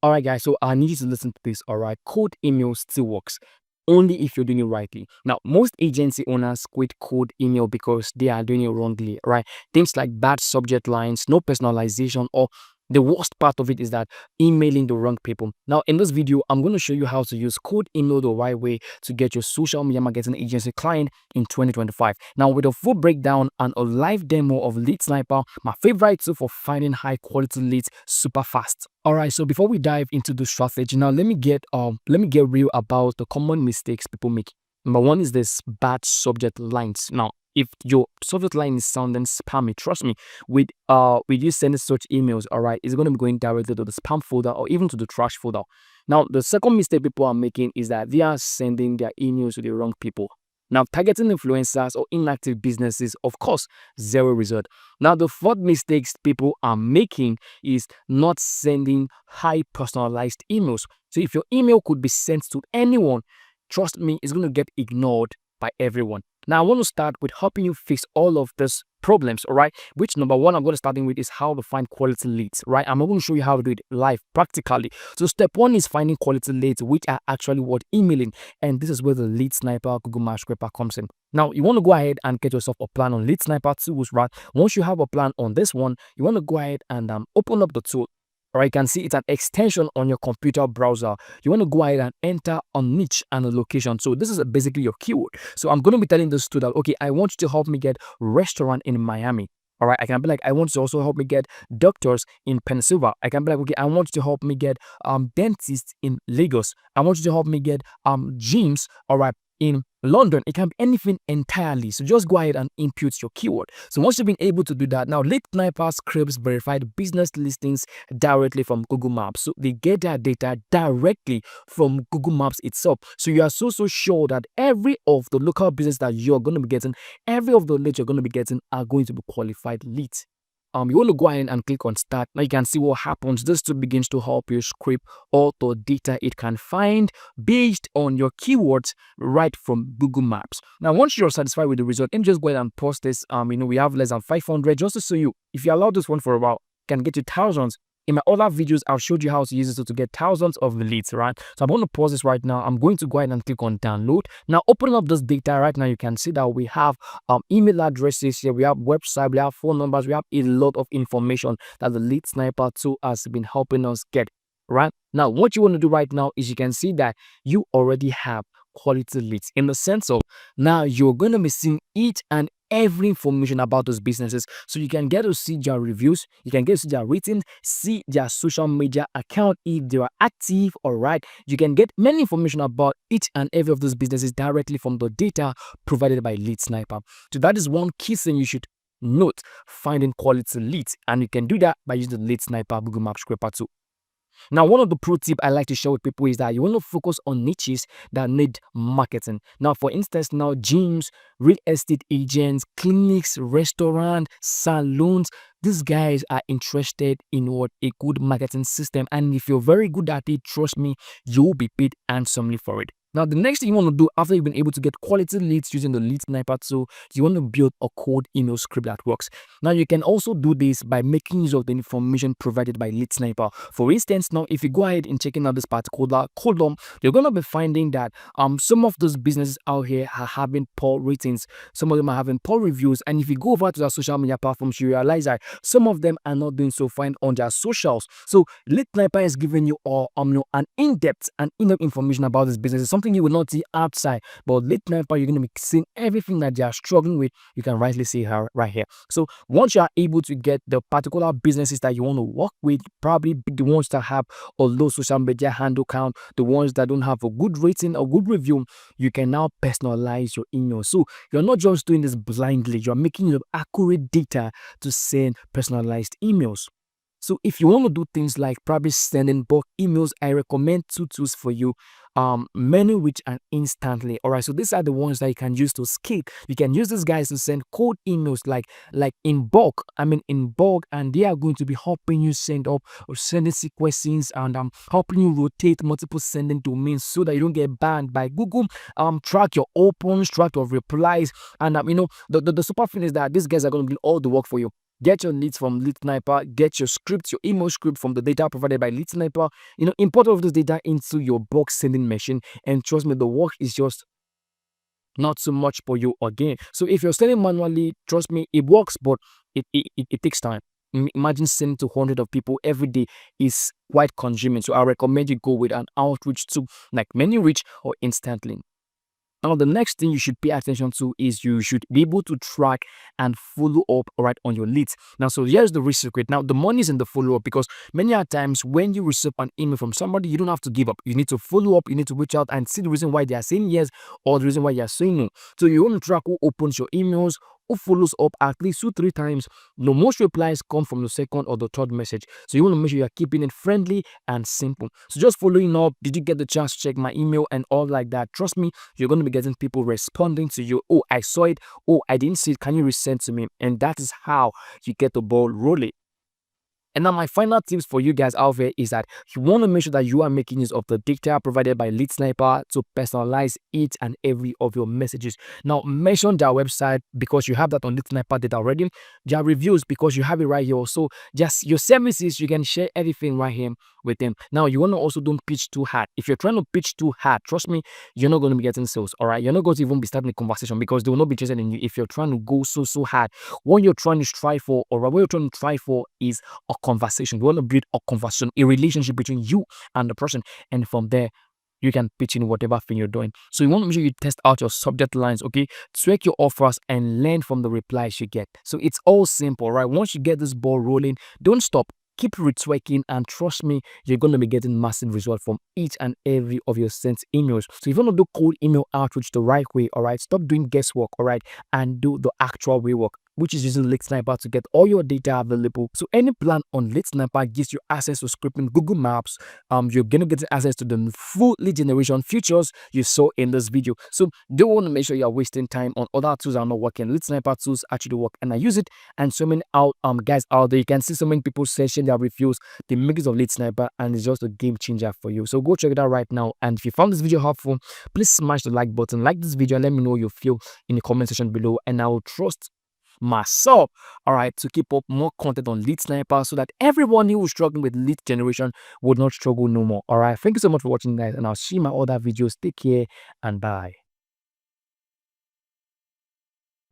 All right, guys. So I need you to listen to this. All right, cold email still works only if you're doing it rightly. Now, most agency owners quit cold email because they are doing it wrongly, right? Things like bad subject lines, no personalization, or the worst part of it is that emailing the wrong people. Now, in this video, I'm going to show you how to use cold email the right way to get your social media marketing agency client in 2025. Now, with a full breakdown and a live demo of Lead Sniper, my favorite tool for finding high quality leads super fast. All right, so before we dive into the strategy, now let me get real about the common mistakes people make. Number one is this bad subject lines. Now, if your subject line is sounding spammy, trust me, with you sending such emails, all right, it's going to be going directly to the spam folder or even to the trash folder. Now, the second mistake people are making is that they are sending their emails to the wrong people. Now, targeting influencers or inactive businesses, of course, zero result. Now, the fourth mistakes people are making is not sending high personalized emails. So, if your email could be sent to anyone, trust me, it's going to get ignored by everyone. Now, I want to start with helping you fix all of these problems, all right? Which number one I'm going to start with is how to find quality leads, right? I'm going to show you how to do it live practically. So step one is finding quality leads, which are actually worth emailing. And this is where the Lead Sniper Google Map Scraper comes in. Now, you want to go ahead and get yourself a plan on Lead Sniper tools, right? Once you have a plan on this one, you want to go ahead and open up the tool. Or you can see it's an extension on your computer browser. You want to go ahead and enter a niche and a location. So this is basically your keyword. So I'm going to be telling this to that, okay, I want you to help me get restaurant in Miami. All right, I can be like, I want you to also help me get doctors in Pennsylvania. I can be like, okay, I want you to help me get dentists in Lagos. I want you to help me get gyms, all right, in London. It can be anything entirely. So just go ahead and input your keyword. So once you've been able to do that, now Lead Sniper scrapes verified business listings directly from Google Maps. So they get their data directly from Google Maps itself. So you are so sure that every of the local business that you're going to be getting, every of the leads you're going to be getting are going to be qualified leads. You want to go ahead and click on start. Now you can see what happens. This tool begins to help you scrape all the data it can find based on your keywords right from Google Maps. Now, once you're satisfied with the result, let me just go ahead and post this. We have less than 500 just to show you. If you allow this one for a while, can get you thousands. In my other videos, I've showed you how to use it to get thousands of leads, right? So I'm going to pause this right now. I'm going to go ahead and click on download. Now, opening up this data right now, you can see that we have email addresses here, we have website, we have phone numbers, we have a lot of information that the Lead Sniper tool has been helping us get, right? Now, what you want to do right now is you can see that you already have quality leads in the sense of now you're going to be seeing each and every information about those businesses, so you can get to see their reviews, you can get to see their ratings, see their social media account if they are active. All right, you can get many information about each and every of those businesses directly from the data provided by Lead Sniper. So that is one key thing you should note: finding quality leads, and you can do that by using the Lead Sniper Google Map Scraper tool. Now, one of the pro tip I like to share with people is that you want to focus on niches that need marketing. Now, for instance, now gyms, real estate agents, clinics, restaurants, salons, these guys are interested in what a good marketing system. And if you're very good at it, trust me, you'll be paid handsomely for it. Now, the next thing you want to do after you've been able to get quality leads using the Lead Sniper tool, you want to build a cold email script that works. Now, you can also do this by making use of the information provided by Lead Sniper. For instance, now, if you go ahead and checking out this particular column, you're going to be finding that some of those businesses out here are having poor ratings. Some of them are having poor reviews. And if you go over to their social media platforms, you realize that some of them are not doing so fine on their socials. So, Lead Sniper is giving you all an in-depth information about this business. Something you will not see outside, but Lead Sniper, you're going to be seeing everything that they are struggling with. You can rightly see her right here. So once you are able to get the particular businesses that you want to work with, probably the ones that have a low social media handle count, the ones that don't have a good rating or good review, you can now personalize your email. So you're not just doing this blindly, you're making your accurate data to send personalized emails. So if you want to do things like probably sending bulk emails, I recommend two tools for you, MailReach and Instantly. All right, so these are the ones that you can use to scale. You can use these guys to send cold emails like in bulk. In bulk, and they are going to be helping you send up or sending sequences and helping you rotate multiple sending domains so that you don't get banned by Google. Track your opens, track your replies, and the super thing is that these guys are going to do all the work for you. Get your leads from Lead Sniper. Get your script, your email script from the data provided by Lead Sniper. Import all of those data into your bulk sending machine. And trust me, the work is just not so much for you again. So if you're sending manually, trust me, it works, but it takes time. Imagine sending to hundreds of people every day is quite consuming. So I recommend you go with an outreach to like MailReach or Instantly. Now, the next thing you should pay attention to is you should be able to track and follow up right on your leads. Now, so here's the real secret. Now, the money is in the follow up because many a times when you receive an email from somebody, you don't have to give up. You need to follow up, you need to reach out and see the reason why they are saying yes or the reason why they are saying no. So you want to track who opens your emails, who follows up at least 2-3 times. No, most replies come from the second or the third message. So you want to make sure you're keeping it friendly and simple. So just following up, did you get the chance to check my email and all like that? Trust me, you're going to be getting people responding to you. Oh, I saw it. Oh, I didn't see it. Can you resend to me? And that is how you get the ball rolling. And now my final tips for you guys out there is that you want to make sure that you are making use of the data provided by Lead Sniper to personalize each and every of your messages. Now mention their website because you have that on Lead Sniper data already. Their reviews because you have it right here. So just your services, you can share everything right here with them. Now you want to also don't pitch too hard. If you're trying to pitch too hard, trust me, you're not going to be getting sales. All right, you're not going to even be starting a conversation because they will not be interested in you if you're trying to go so hard. What you're trying to strive for, or what you're trying to try for, is a conversation. You want to build a conversation, a relationship between you and the person, and from there you can pitch in whatever thing you're doing. So you want to make sure you test out your subject lines, okay? Tweak your offers and learn from the replies you get. So it's all simple, right? Once you get this ball rolling, don't stop. Keep retweaking and trust me, you're going to be getting massive results from each and every of your sent emails. So if you want to do cold email outreach the right way, all right, stop doing guesswork, all right, and do the actual way work, which is using Lead Sniper to get all your data available. So any plan on Lead Sniper gives you access to scripting Google Maps. You're gonna get access to the full lead generation features you saw in this video. So don't want to make sure you're wasting time on other tools that are not working. Lead Sniper tools actually work, and I use it. And so many guys out there, you can see so many people searching their reviews, the makers of Lead Sniper, and it's just a game changer for you. So go check it out right now. And if you found this video helpful, please smash the like button, like this video, and let me know how you feel in the comment section below. And I will trust myself, all right, to keep up more content on Lead Sniper so that everyone who is struggling with lead generation would not struggle no more. All right, thank you so much for watching, guys, and I'll see my other videos. Take care and bye.